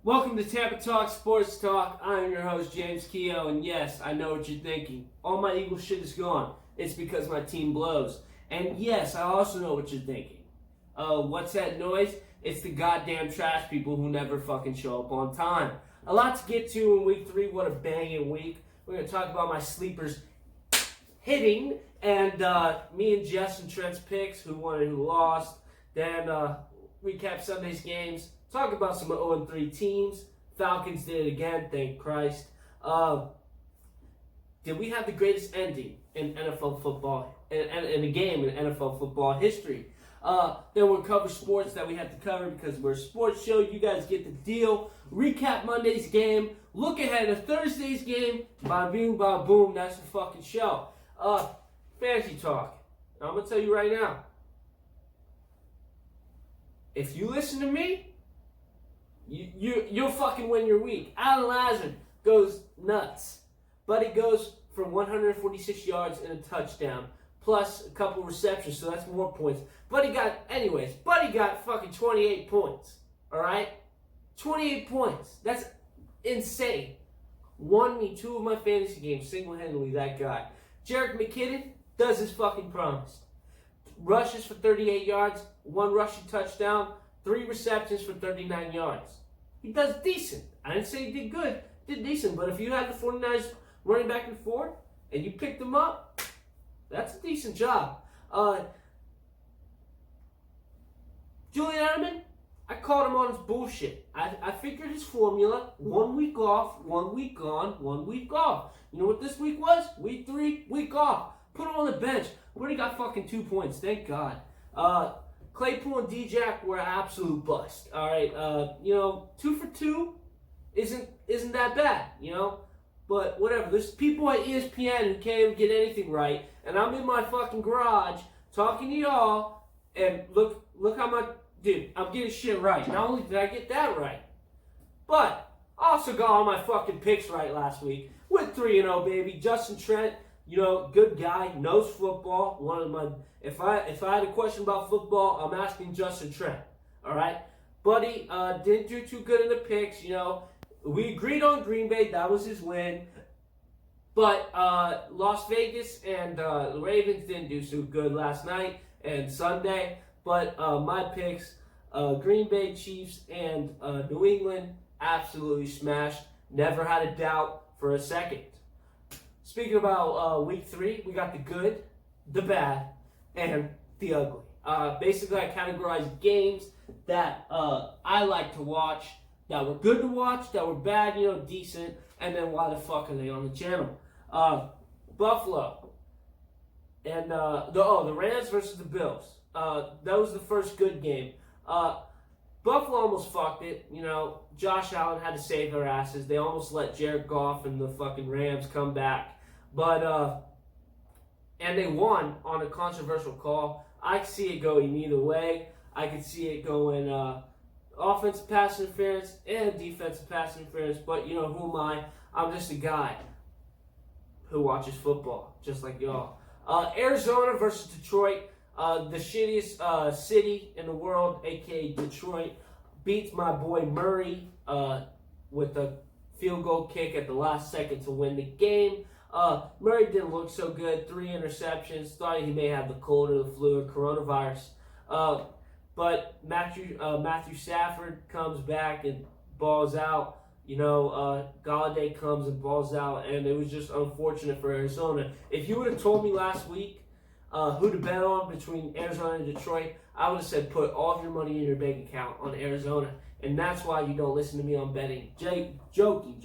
Welcome to Tampa Talk Sports Talk. I'm your host, James Keogh, and yes, I know what you're thinking. All my Eagles shit is gone. It's because my team blows. And yes, I also know what you're thinking. What's that noise? It's the goddamn trash people who never fucking show up on time. A lot to get to in week 3. What a banging week. We're going to talk about my sleepers hitting, and me and Jess and Trent's picks, who won and who lost. Then recap Sunday's games. Talk about some 0-3 teams. Falcons did it again, thank Christ. Did we have the greatest ending in NFL football, in a game in NFL football history? Then we'll cover sports that we have to cover because we're a sports show. You guys get the deal. Recap Monday's game. Look ahead to Thursday's game. Bam, boom, bam, boom. That's the fucking show. Fantasy talk. I'm going to tell you right now. If you listen to me, you'll fucking win your week. Alan Lazard goes nuts. Buddy goes for 146 yards and a touchdown, plus a couple receptions, so that's more points. Buddy got fucking 28 points. Alright? 28 points. That's insane. Won me 2 of my fantasy games single-handedly, that guy. Jerick McKinnon does his fucking promise. Rushes for 38 yards, 1 rushing touchdown, 3 receptions for 39 yards. He does decent. I didn't say he did good. Did decent. But if you had the 49ers running back and forth and you picked them up, that's a decent job. Julian Edelman, I called him on his bullshit. I figured his formula: 1 week off, 1 week on, 1 week off. You know what this week was? Week 3, week off. Put him on the bench. We already got fucking 2 points. Thank God. Claypool and D-Jack were an absolute bust. All right, 2 for 2 isn't that bad, But whatever. There's people at ESPN who can't even get anything right, and I'm in my fucking garage talking to y'all, and look how much, dude. I'm getting shit right. Not only did I get that right, but I also got all my fucking picks right last week. With 3-0, baby. Justin Trent. Good guy, knows football. If I had a question about football, I'm asking Justin Trent. All right, Buddy didn't do too good in the picks. We agreed on Green Bay, that was his win. But Las Vegas and the Ravens didn't do so good last night and Sunday. But my picks, Green Bay, Chiefs, and New England, absolutely smashed. Never had a doubt for a second. Speaking about week 3, we got the good, the bad, and the ugly. Basically, I categorized games that I like to watch, that were good to watch, that were bad, decent, and then why the fuck are they on the channel? Buffalo, and the Rams versus the Bills. That was the first good game. Buffalo almost fucked it. Josh Allen had to save their asses. They almost let Jared Goff and the fucking Rams come back. But, and they won on a controversial call. I could see it going either way. I could see it going offensive pass interference and defensive pass interference. But, who am I? I'm just a guy who watches football, just like y'all. Arizona versus Detroit. The shittiest city in the world, a.k.a. Detroit, beats my boy Murray with a field goal kick at the last second to win the game. Murray didn't look so good. 3 interceptions. Thought he may have the cold or the flu or coronavirus. But Matthew Stafford comes back and balls out. Galladay comes and balls out. And it was just unfortunate for Arizona. If you would have told me last week who to bet on between Arizona and Detroit, I would have said put all of your money in your bank account on Arizona. And that's why you don't listen to me on betting. Joking.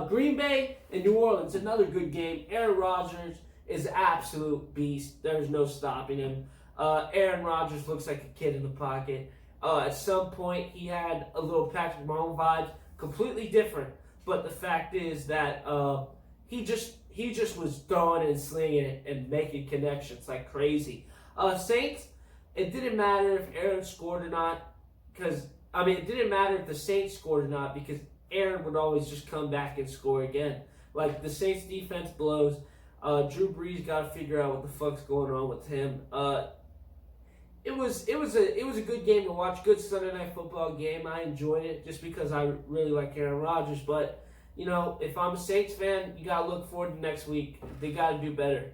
Green Bay and New Orleans, another good game. Aaron Rodgers is an absolute beast. There's no stopping him. Aaron Rodgers looks like a kid in the pocket. At some point, he had a little Patrick Mahomes vibes, completely different. But the fact is that he just was throwing and slinging it and making connections like crazy. Saints, it didn't matter if Aaron scored or not, it didn't matter if the Saints scored or not because Aaron would always just come back and score again. Like, the Saints defense blows. Drew Brees got to figure out what the fuck's going on with him. it was a good game to watch. Good Sunday night football game. I enjoyed it just because I really like Aaron Rodgers. But if I'm a Saints fan, you gotta look forward to next week. They gotta do better.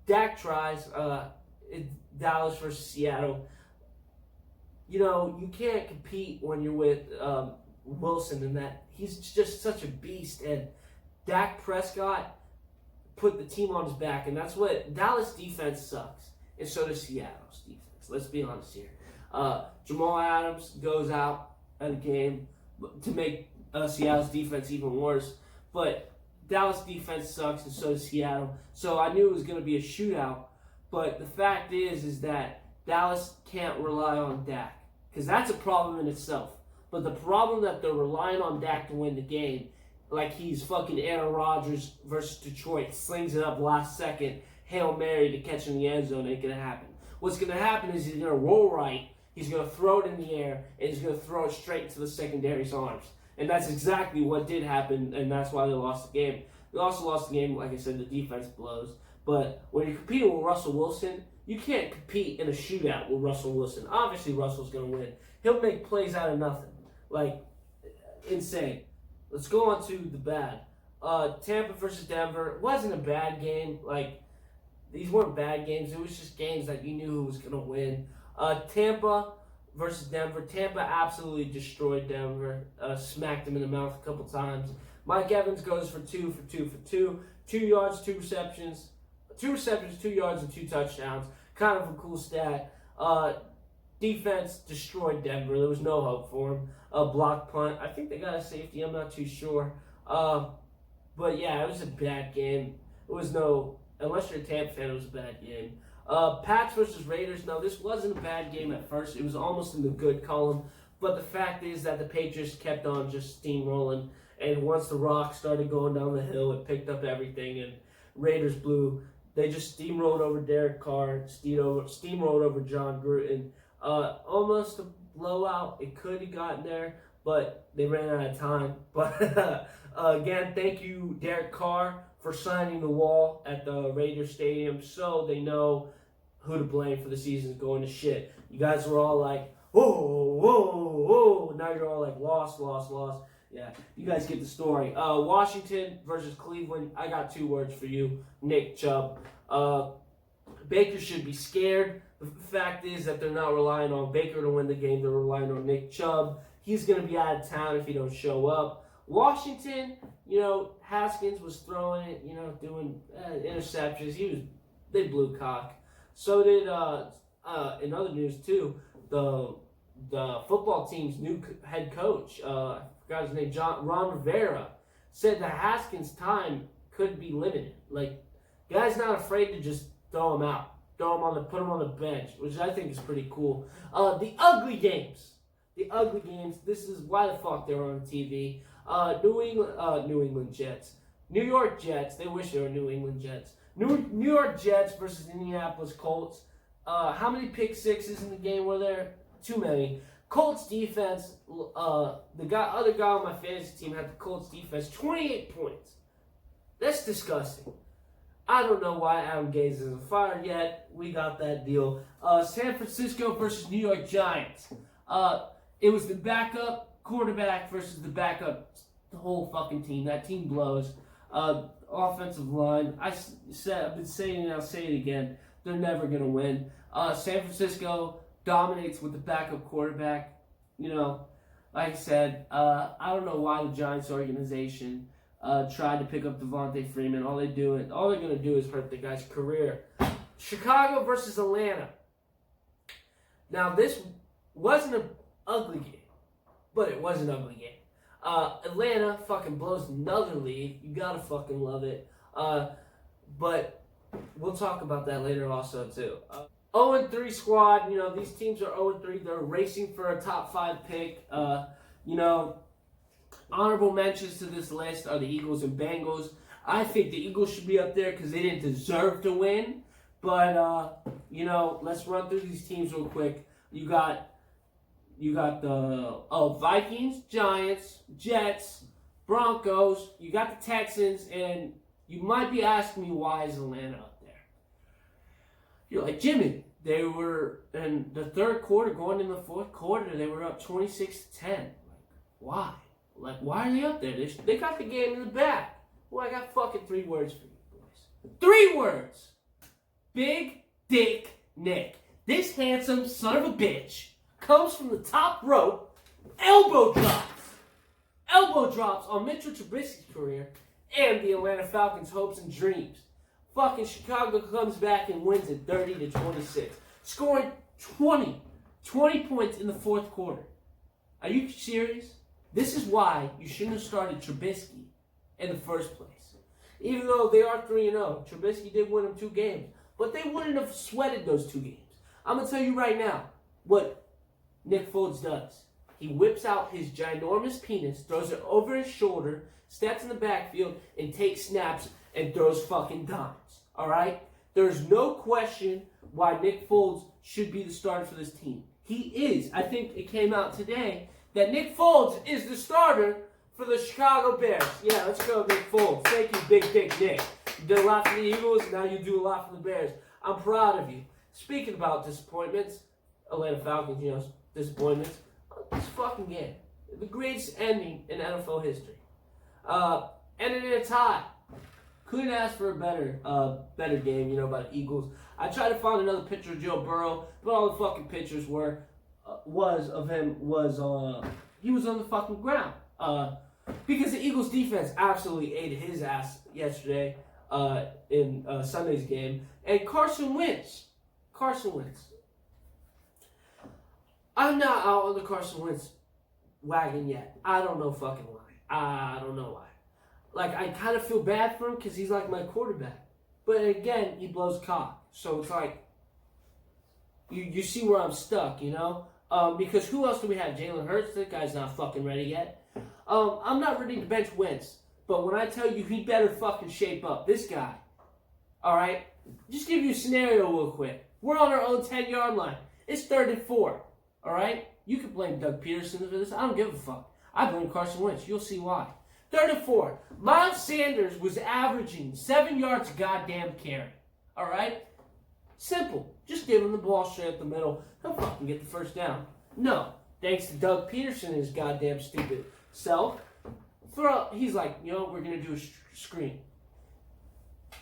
Dak tries. Dallas versus Seattle. You can't compete when you're with Wilson, and that he's just such a beast. And Dak Prescott put the team on his back, and that's what Dallas defense sucks, and so does Seattle's defense. Let's be honest here. Jamal Adams goes out of the game to make Seattle's defense even worse, but Dallas defense sucks, and so does Seattle. So I knew it was going to be a shootout, but the fact is that Dallas can't rely on Dak, because that's a problem in itself. But the problem that they're relying on Dak to win the game, like he's fucking Aaron Rodgers versus Detroit, slings it up last second, Hail Mary to catch in the end zone, ain't going to happen. What's going to happen is he's going to roll right, he's going to throw it in the air, and he's going to throw it straight into the secondary's arms. And that's exactly what did happen, and that's why they lost the game. They also lost the game, like I said, the defense blows. But when you're competing with Russell Wilson, you can't compete in a shootout with Russell Wilson. Obviously, Russell's going to win. He'll make plays out of nothing. Like, insane. Let's go on to the bad. Tampa versus Denver. It wasn't a bad game. Like, these weren't bad games. It was just games that you knew who was going to win. Tampa versus Denver. Tampa absolutely destroyed Denver. Smacked him in the mouth a couple times. Mike Evans goes for 2 for 2 for 2. 2 yards, 2 receptions. 2 receptions, 2 yards, and 2 touchdowns. Kind of a cool stat. Defense destroyed Denver. There was no hope for him. A block punt. I think they got a safety. I'm not too sure. But yeah, it was a bad game. It was unless you're a Tampa fan, it was a bad game. Pats versus Raiders. No, this wasn't a bad game at first. It was almost in the good column. But the fact is that the Patriots kept on just steamrolling. And once the Rock started going down the hill, it picked up everything. And Raiders blew. They just steamrolled over Derek Carr, steamrolled over John Gruden. Almost a blowout. It could have gotten there, but they ran out of time. But again, thank you, Derek Carr, for signing the wall at the Raiders Stadium so they know who to blame for the season's going to shit. You guys were all like, whoa, whoa, whoa. Now you're all like, lost. Yeah, you guys get the story. Washington versus Cleveland. I got 2 words for you. Nick Chubb. Baker should be scared. The fact is that they're not relying on Baker to win the game. They're relying on Nick Chubb. He's going to be out of town if he don't show up. Washington, Haskins was throwing it, doing interceptions. They blew cock. So did, in other news too, the football team's new head coach, I forgot his name, Ron Rivera, said that Haskins' time could be limited. Like, guy's not afraid to just throw him out. Put him on the bench, which I think is pretty cool. The ugly games. This is why the fuck they're on TV. New England Jets. New York Jets. They wish they were New England Jets. New York Jets versus Indianapolis Colts. How many pick sixes in the game were there? Too many. Colts defense. Other guy on my fantasy team had the Colts defense. 28 points. That's disgusting. I don't know why Adam Gase isn't fired yet. We got that deal. San Francisco versus New York Giants. It was the backup quarterback versus the backup, the whole fucking team. That team blows. Offensive line. I've been saying it, I'll say it again. They're never going to win. San Francisco dominates with the backup quarterback. Like I said, I don't know why the Giants organization tried to pick up Devontae Freeman. All they're going to do is hurt the guy's career. Chicago versus Atlanta. Now, this wasn't an ugly game, but it was an ugly game. Atlanta fucking blows another lead. You gotta fucking love it. But we'll talk about that later also, too. 0-3 squad. These teams are 0-3. They're racing for a top 5 pick. Honorable mentions to this list are the Eagles and Bengals. I think the Eagles should be up there because they didn't deserve to win. But, let's run through these teams real quick. You got the Vikings, Giants, Jets, Broncos. You got the Texans, and you might be asking me why is Atlanta up there. You're like, Jimmy, they were in the third quarter, going in the fourth quarter, they were up 26-10. Like, why? Like, why are they up there? They got the game in the bag. Well, I got fucking 3 words for you, boys. 3 words. Big Dick Nick. This handsome son of a bitch comes from the top rope, elbow drops on Mitchell Trubisky's career and the Atlanta Falcons' hopes and dreams. Fucking Chicago comes back and wins it 30-26, scoring 20 points in the fourth quarter. Are you serious? This is why you shouldn't have started Trubisky in the first place. Even though they are 3-0, Trubisky did win them 2 games, but they wouldn't have sweated those 2 games. I'm going to tell you right now what Nick Foles does. He whips out his ginormous penis, throws it over his shoulder, steps in the backfield, and takes snaps and throws fucking dimes. Alright? There's no question why Nick Foles should be the starter for this team. He is. I think it came out today that Nick Foles is the starter for the Chicago Bears. Yeah, let's go, Nick Foles. Thank you, Big Dick Nick. You did a lot for the Eagles, now you do a lot for the Bears. I'm proud of you. Speaking about disappointments, Atlanta Falcons, disappointments. This fucking game, the greatest ending in NFL history. Ended in a tie. Couldn't ask for a better game, by the Eagles. I tried to find another picture of Joe Burrow, but all the fucking pictures he was on the fucking ground. Because the Eagles defense absolutely ate his ass yesterday in Sunday's game. And Carson Wentz. I'm not out on the Carson Wentz wagon yet. I don't know fucking why. I don't know why. Like, I kind of feel bad for him because he's like my quarterback. But again, he blows cock. So it's like, you see where I'm stuck, because who else do we have? Jalen Hurts? That guy's not fucking ready yet. I'm not ready to bench Wentz. But when I tell you he better fucking shape up, this guy, alright? Just give you a scenario real quick. We're on our own 10-yard line. It's 3rd and 4. Alright? You can blame Doug Peterson for this. I don't give a fuck. I blame Carson Wentz. You'll see why. 3rd and 4. Miles Sanders was averaging 7 yards a goddamn carry. Alright? Simple. Just give him the ball straight up the middle. He'll fucking get the first down. No. Thanks to Doug Peterson and his goddamn stupid self. He's like, we're going to do a screen.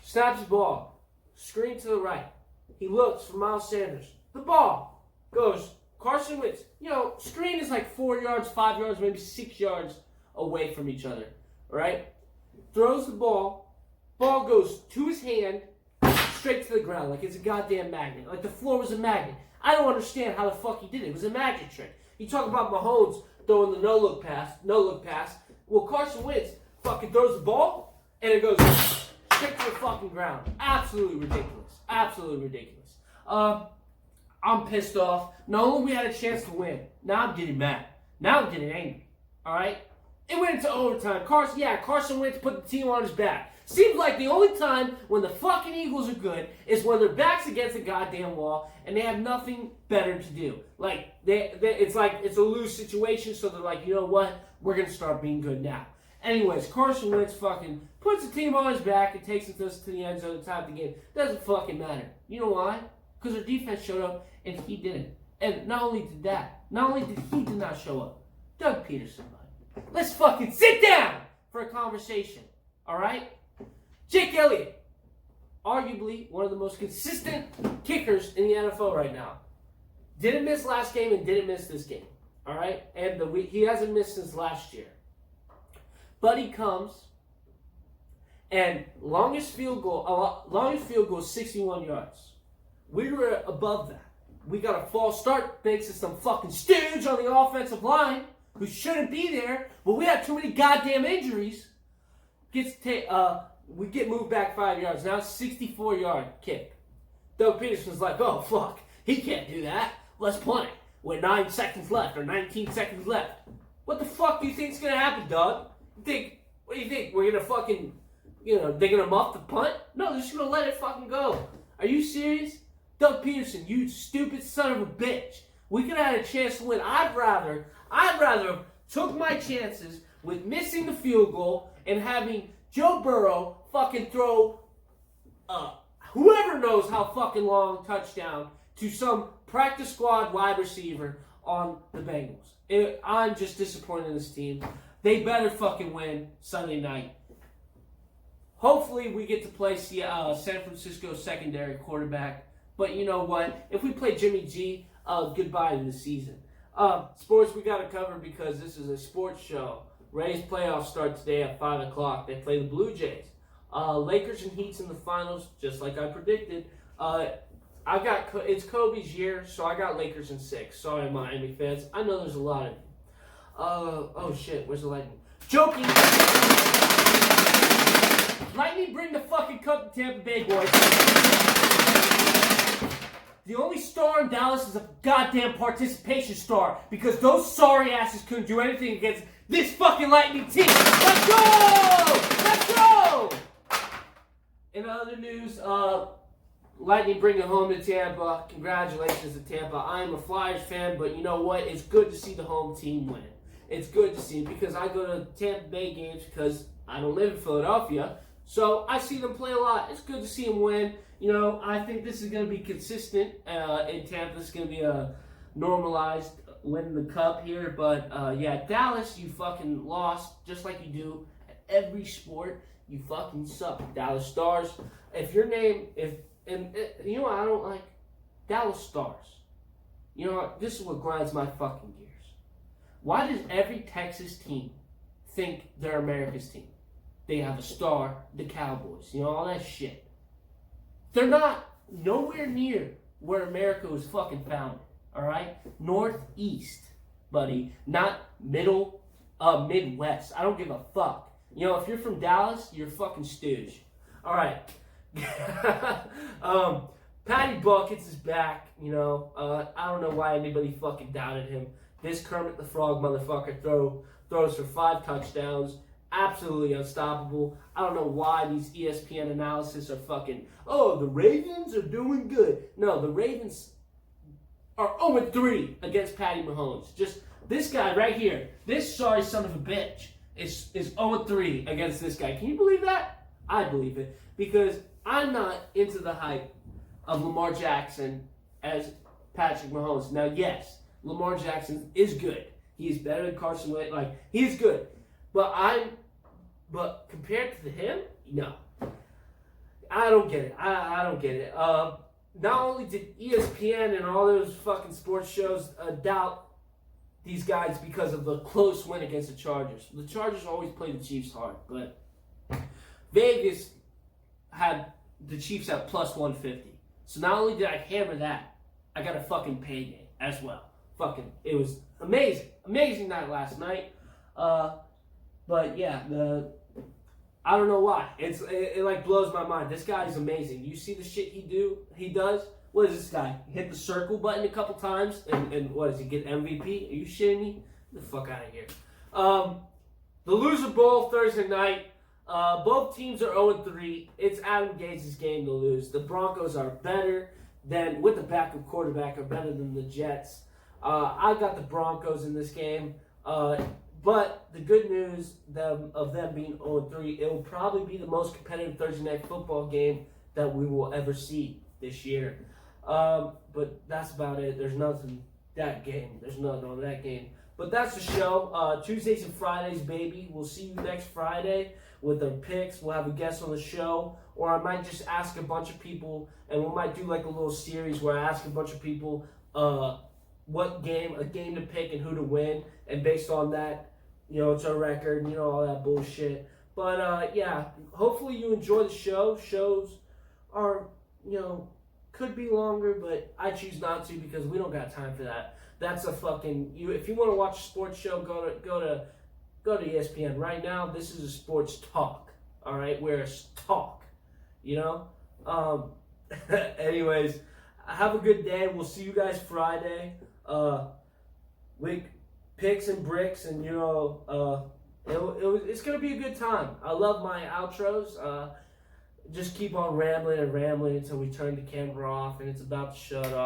Snaps the ball. Screen to the right. He looks for Miles Sanders. The ball goes Carson Wentz. Screen is like 4 yards, 5 yards, maybe 6 yards away from each other. Right? Throws the ball. Ball goes to his hand, straight to the ground, like it's a goddamn magnet. Like the floor was a magnet. I don't understand how the fuck he did it. It was a magic trick. You talk about Mahomes throwing the no-look pass. Well, Carson Wentz fucking throws the ball, and it goes straight to the fucking ground. Absolutely ridiculous. I'm pissed off. Not only we had a chance to win, now I'm getting mad. Now I'm getting angry. Alright? It went into overtime. Carson Wentz put the team on his back. Seems like the only time when the fucking Eagles are good is when their back's against the goddamn wall and they have nothing better to do. Like, it's a lose situation, so they're like, you know what? We're going to start being good now. Anyways, Carson Wentz fucking puts the team on his back and takes it to the end zone at the top of the game. Doesn't fucking matter. You know why? Because their defense showed up and he didn't. And not only did he not show up, Doug Peterson, bud. Let's fucking sit down for a conversation. Alright? Jake Elliott, arguably one of the most consistent kickers in the NFL right now. Didn't miss last game and didn't miss this game. Alright? And he hasn't missed since last year. But he comes, and longest field goal is 61 yards. We were above that. We got a false start thanks to some fucking stooge on the offensive line who shouldn't be there, but we had too many goddamn injuries. We get moved back 5 yards. Now it's 64-yard kick. Doug Peterson's like, oh, fuck. He can't do that. Let's punt it with 9 seconds left or 19 seconds left. What the fuck do you think's going to happen, Doug? What do you think? We're going to fucking, they're going to muff the punt? No, they're just going to let it fucking go. Are you serious? Doug Peterson, you stupid son of a bitch. We could have had a chance to win. I'd rather have took my chances with missing the field goal and having Joe Burrow fucking throw whoever knows how fucking long touchdown to some practice squad wide receiver on the Bengals. I'm just disappointed in this team. They better fucking win Sunday night. Hopefully we get to play San Francisco's secondary quarterback. But you know what? If we play Jimmy G, goodbye to the season. Sports we got to cover because this is a sports show. Rays playoffs start today at 5 o'clock. They play the Blue Jays. Lakers and Heat's in the finals, just like I predicted. It's Kobe's year, so I got Lakers in 6. Sorry, Miami fans. I know there's a lot of you. Oh shit, where's the lightning? Joking! Lightning, bring the fucking cup to Tampa Bay, boys. The only star in Dallas is a goddamn participation star because those sorry asses couldn't do anything against this fucking Lightning team. Let's go! Let's go! In other news, Lightning bring it home to Tampa. Congratulations to Tampa. I am a Flyers fan, but you know what? It's good to see the home team win. It's good to see because I go to Tampa Bay games because I don't live in Philadelphia. So I see them play a lot. It's good to see them win. You know, I think this is going to be consistent in Tampa. It's going to be a normalized win the cup here. But, yeah, Dallas, you fucking lost just like you do at every sport. You fucking suck. Dallas Stars. If your name, you know what I don't like? Dallas Stars. You know what? This is what grinds my fucking gears. Why does every Texas team think they're America's team? They have a star, the Cowboys, you know, all that shit. They're not nowhere near where America was fucking founded, all right? Northeast, buddy, not Midwest. I don't give a fuck. You know, if you're from Dallas, you're a fucking stooge. All right. Patty Buckets is back, you know. I don't know why anybody fucking doubted him. This Kermit the Frog motherfucker throws for 5 touchdowns. Absolutely unstoppable. I don't know why these ESPN analysis are fucking, oh, the Ravens are doing good. No, the Ravens are 0-3 against Patty Mahomes. Just this guy right here, this sorry son of a bitch, is 0-3 against this guy. Can you believe that? I believe it. Because I'm not into the hype of Lamar Jackson as Patrick Mahomes. Now, yes, Lamar Jackson is good. He is better than Carson Wentz. Like, he is good. But compared to him, no. I don't get it. I don't get it. Not only did ESPN and all those fucking sports shows doubt these guys because of the close win against the Chargers. The Chargers always play the Chiefs hard, but Vegas had the Chiefs at plus 150. So not only did I hammer that, I got a fucking payday as well. Fucking, it was amazing. Amazing night last night. But yeah, I don't know why. It like blows my mind. This guy is amazing. You see the shit he does? What is this guy? He hit the circle button a couple times and what does he get MVP? Are you shitting me? Get the fuck out of here. The Loser Bowl Thursday night. Both teams are 0-3. It's Adam Gates' game to lose. The Broncos are better than, with the backup quarterback, are better than the Jets. I got the Broncos in this game. But the good news of them being 0-3, it will probably be the most competitive Thursday night football game that we will ever see this year. But that's about it. There's nothing on that game. But that's the show. Tuesdays and Fridays, baby. We'll see you next Friday with our picks. We'll have a guest on the show. Or I might just ask a bunch of people, and we might do like a little series where I ask a bunch of people a game to pick and who to win. And based on that, you know, it's our record, and, you know, all that bullshit. But, yeah, hopefully you enjoy the show. Shows are, you know, could be longer, but I choose not to because we don't got time for that. That's a fucking, if you want to watch a sports show, go to ESPN. Right now, this is a sports talk, all right? We're a talk, you know? Anyways, have a good day. We'll see you guys Friday. Picks and bricks, and you know, it's gonna be a good time. I love my outros. Just keep on rambling and rambling until we turn the camera off, and it's about to shut off.